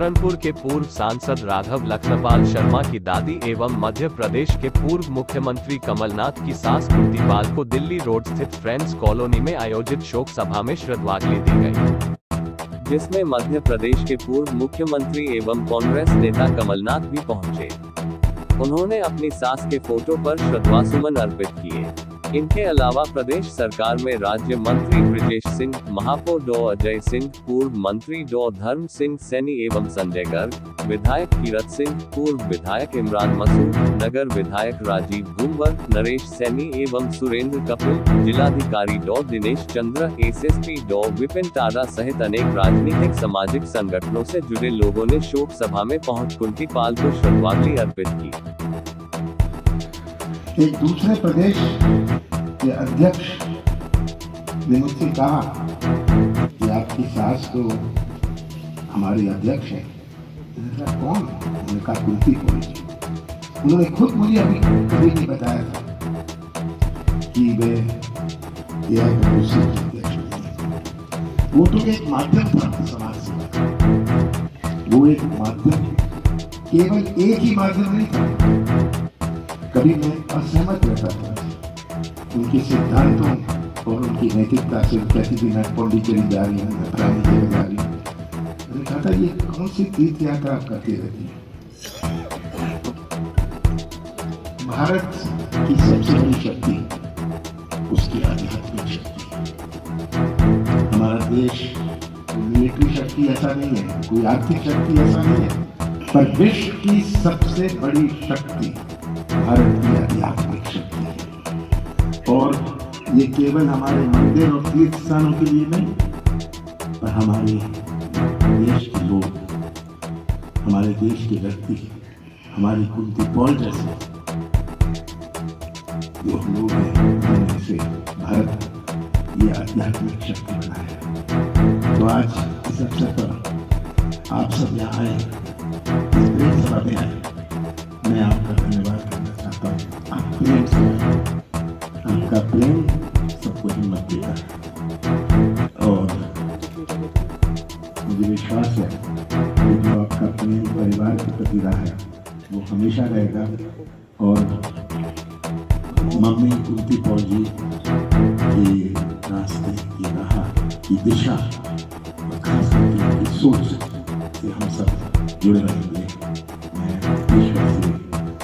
सहारनपुर के पूर्व सांसद राघव लखनपाल शर्मा की दादी एवं मध्य प्रदेश के पूर्व मुख्यमंत्री कमलनाथ की सास कुंती पाल को दिल्ली रोड स्थित फ्रेंड्स कॉलोनी में आयोजित शोक सभा में श्रद्धांजलि दी गई, जिसमें मध्य प्रदेश के पूर्व मुख्यमंत्री एवं कांग्रेस नेता कमलनाथ भी पहुंचे। उन्होंने अपनी सास के फोटो पर श्रद्धासुमन अर्पित किए। इनके अलावा प्रदेश सरकार में राज्य मंत्री ब्रिजेश सिंह, महापौर डॉ अजय सिंह, पूर्व मंत्री डॉ धर्म सिंह सैनी एवं संजय गर्ग, विधायक कीरत सिंह, पूर्व विधायक इमरान मसूद, नगर विधायक राजीव गुंबर, नरेश सैनी एवं सुरेंद्र कपिल, जिलाधिकारी डॉ दिनेश चंद्र, एसएसपी डॉ विपिन टाडा सहित अनेक राजनीतिक सामाजिक संगठनों से जुड़े लोगों ने शोक सभा में पहुंच कुंती पाल को श्रद्धांजलि अर्पित की। एक दूसरे प्रदेश के अध्यक्ष ने मुझसे कहा कि आपकी सास तो हमारी अध्यक्ष है। कौन? मैंने कहा कुंती पाल जी। उन्होंने खुद मुझे अभी कभी नहीं बताया था कि वे यह दूसरे अध्यक्ष हैं। वो तो एक माध्यम था समाज सेवा, वो एक माध्यम, केवल एक ही माध्यम नहीं था। कभी मैं असहमत रहता था उनके सिद्धांतों और उनकी नैतिकता से, कहती थी मैं पौंडीचेरी जा रही हूँ, मैं फलानी जगह जा रही हूँ। मैंने कहा था ये कौन सी तीर्थ यात्रा आप करती रहती है? भारत की सबसे बड़ी शक्ति उसकी आध्यात्मिक शक्ति है। हमारा देश मिलिट्री शक्ति ऐसा नहीं है, कोई आर्थिक शक्ति ऐसा नहीं है, पर विश्व की सबसे बड़ी शक्ति भारत की आध्यात्मिक शक्ति है। और ये केवल हमारे मंदिर और तीर्थ स्थानों के लिए नहीं, पर हमारे देश के लोग, हमारे देश के व्यक्ति, हमारी कुंती पाल जैसे जो लोग हैं, उन्होंने से भारत ये आध्यात्मिक शक्ति बनाया। तो आज इस अवसर पर आप सब यहाँ आए, इस प्रेम सभा में आए, मैं आपका धन्यवाद करना चाहता हूँ। आप प्रेम से आए, आपका प्रेम सबको हिम्मत देता है और मुझे विश्वास है कि जो आपका प्रेम परिवार के प्रति रहा है वो हमेशा रहेगा। और मम्मी कुंती पाल जी के रास्ते की राह की दिशा और खास करके उनकी सोच से हम सब जुड़े रहेंगे। मैं ईश्वर से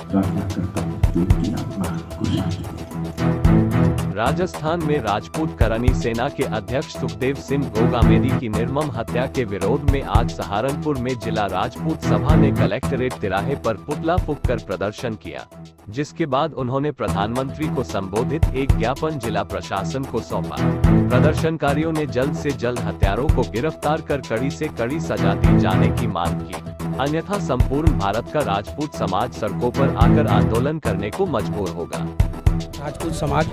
प्रार्थना करता हूँ कि उनकी आत्मा को शांति दे। राजस्थान में राजपूत करनी सेना के अध्यक्ष सुखदेव सिंह गोगामेदी की निर्मम हत्या के विरोध में आज सहारनपुर में जिला राजपूत सभा ने कलेक्ट्रेट तिराहे पर पुतला फूंककर प्रदर्शन किया, जिसके बाद उन्होंने प्रधानमंत्री को संबोधित एक ज्ञापन जिला प्रशासन को सौंपा। प्रदर्शनकारियों ने जल्द से जल्द हत्यारों को गिरफ्तार कर कड़ी से कड़ी सजा दी जाने की मांग की, अन्यथा संपूर्ण भारत का राजपूत समाज सड़कों पर आकर आंदोलन करने को मजबूर होगा। राजपूत समाज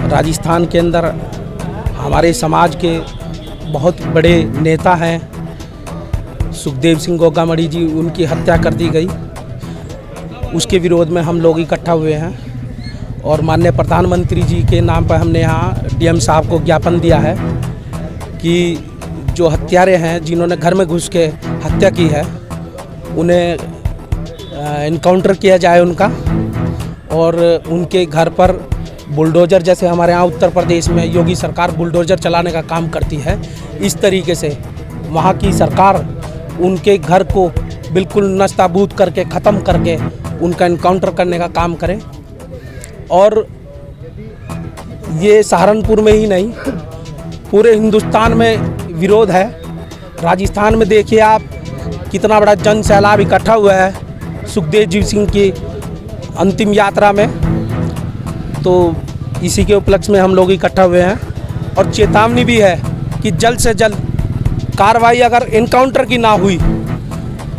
राजस्थान के अंदर हमारे समाज के बहुत बड़े नेता हैं सुखदेव सिंह गोगामड़ी जी, उनकी हत्या कर दी गई। उसके विरोध में हम लोग इकट्ठा हुए हैं और माननीय प्रधानमंत्री जी के नाम पर हमने यहाँ डीएम साहब को ज्ञापन दिया है कि जो हत्यारे हैं, जिन्होंने घर में घुस के हत्या की है, उन्हें इनकाउंटर किया जाए उनका, और उनके घर पर बुलडोज़र, जैसे हमारे यहाँ उत्तर प्रदेश में योगी सरकार बुलडोज़र चलाने का काम करती है, इस तरीके से वहाँ की सरकार उनके घर को बिल्कुल नस्ताबूद करके ख़त्म करके उनका इनकाउंटर करने का काम करे। और ये सहारनपुर में ही नहीं, पूरे हिंदुस्तान में विरोध है। राजस्थान में देखिए आप, कितना बड़ा जन सैलाब इकट्ठा हुआ है सुखदेव जी सिंह की अंतिम यात्रा में। तो इसी के उपलक्ष्य में हम लोग इकट्ठा हुए हैं और चेतावनी भी है कि जल्द से जल्द कार्रवाई अगर इनकाउंटर की ना हुई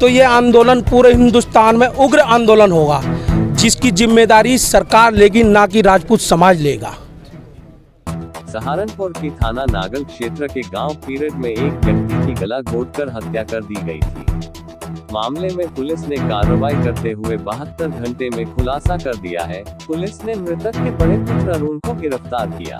तो ये आंदोलन पूरे हिंदुस्तान में उग्र आंदोलन होगा, जिसकी जिम्मेदारी सरकार लेगी, ना कि राजपूत समाज लेगा। सहारनपुर की थाना नागल क्षेत्र के गांव पीरड में एक व्यक्ति की गला घोंटकर हत्या कर दी गई थी। मामले में पुलिस ने कार्रवाई करते हुए 72 घंटे में खुलासा कर दिया है। पुलिस ने मृतक के बड़े पुत्र अरुण को गिरफ्तार किया।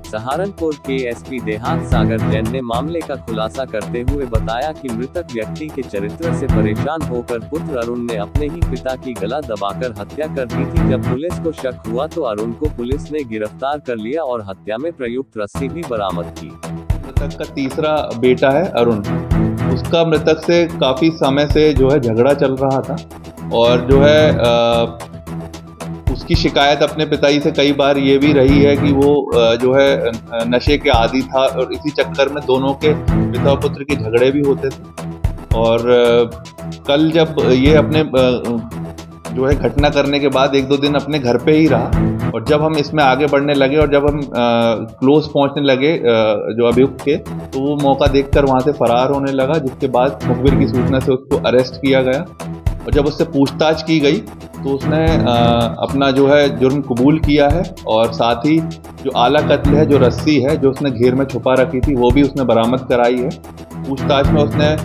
सहारनपुर के एसपी देहात सागर जैन ने मामले का खुलासा करते हुए बताया कि मृतक व्यक्ति के चरित्र से परेशान होकर पुत्र अरुण ने अपने ही पिता की गला दबाकर हत्या कर दी थी। जब पुलिस को शक हुआ तो अरुण को पुलिस ने गिरफ्तार कर लिया और हत्या में प्रयुक्त रस्सी भी बरामद की। मृतक का तीसरा बेटा है अरुण, उसका मृतक से काफी समय से जो है झगड़ा चल रहा था और जो है उसकी शिकायत अपने पिताजी से कई बार ये भी रही है कि वो जो है नशे के आदी था और इसी चक्कर में दोनों के पिता और पुत्र के झगड़े भी होते थे। और कल जब ये अपने जो है घटना करने के बाद 1-2 दिन अपने घर पे ही रहा और जब हम इसमें आगे बढ़ने लगे और जब हम क्लोज पहुंचने लगे जो अभियुक्त के, तो वो मौका देखकर वहां से फरार होने लगा, जिसके बाद मुखबिर की सूचना से उसको अरेस्ट किया गया और जब उससे पूछताछ की गई तो उसने अपना जो है जुर्म कबूल किया है और साथ ही जो आला कत्ल है, जो रस्सी है जो उसने घेर में छुपा रखी थी, वो भी उसने बरामद कराई है। पूछताछ में उसने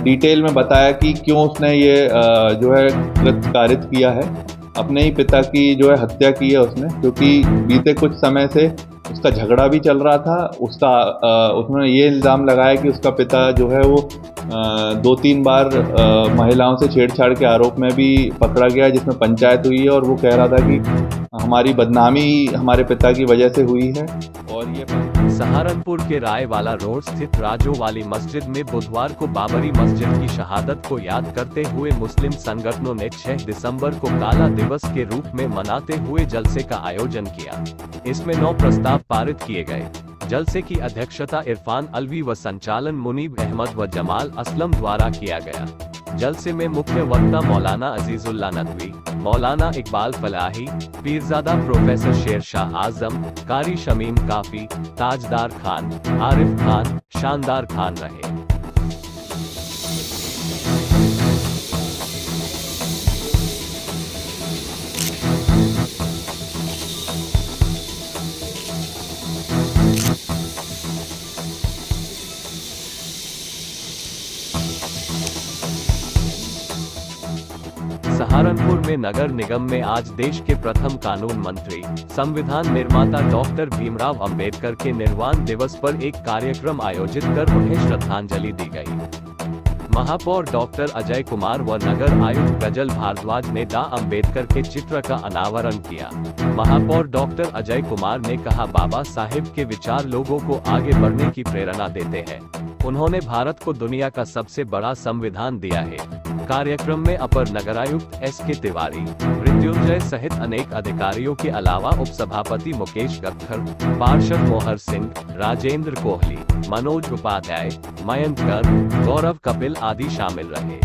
डिटेल में बताया कि क्यों उसने ये जो है कृत्य कारित किया है। अपने ही पिता की जो है हत्या की है उसने, क्योंकि बीते कुछ समय से उसका झगड़ा भी चल रहा था। उसने ये इल्ज़ाम लगाया कि उसका पिता जो है वो 2-3 बार महिलाओं से छेड़छाड़ के आरोप में भी पकड़ा गया, जिसमें पंचायत हुई है और वो कह रहा था कि हमारी बदनामी हमारे पिता की वजह से हुई है। और ये सहारनपुर के रायवाला रोड स्थित राजो वाली मस्जिद में बुधवार को बाबरी मस्जिद की शहादत को याद करते हुए मुस्लिम संगठनों ने 6 दिसंबर को काला दिवस के रूप में मनाते हुए जलसे का आयोजन किया। इसमें 9 प्रस्ताव पारित किए गए। जलसे की अध्यक्षता इरफान अलवी व संचालन मुनीब अहमद व जमाल असलम द्वारा किया गया। जलसे में मुख्य वक्ता मौलाना अजीजुल्ला नदवी, मौलाना इकबाल फलाही, पीरजादा प्रोफेसर शेर शाह आजम, कारी शमीम काफी, ताजदार खान, आरिफ खान, शानदार खान रहे। सहारनपुर में नगर निगम में आज देश के प्रथम कानून मंत्री, संविधान निर्माता डॉक्टर भीमराव अंबेडकर के निर्वाण दिवस पर एक कार्यक्रम आयोजित कर उन्हें श्रद्धांजलि दी गई। महापौर डॉक्टर अजय कुमार व नगर आयुक्त गजल भारद्वाज ने डॉ अंबेडकर के चित्र का अनावरण किया। महापौर डॉक्टर अजय कुमार ने कहा, बाबा साहेब के विचार लोगों को आगे बढ़ने की प्रेरणा देते हैं। उन्होंने भारत को दुनिया का सबसे बड़ा संविधान दिया है। कार्यक्रम में अपर नगरायुक्त S.K. तिवारी, मृत्युंजय सहित अनेक अधिकारियों के अलावा उपसभापति मुकेश गक्खर, पार्षद मोहर सिंह, राजेंद्र कोहली, मनोज उपाध्याय, मयंक कर, गौरव कपिल आदि शामिल रहे।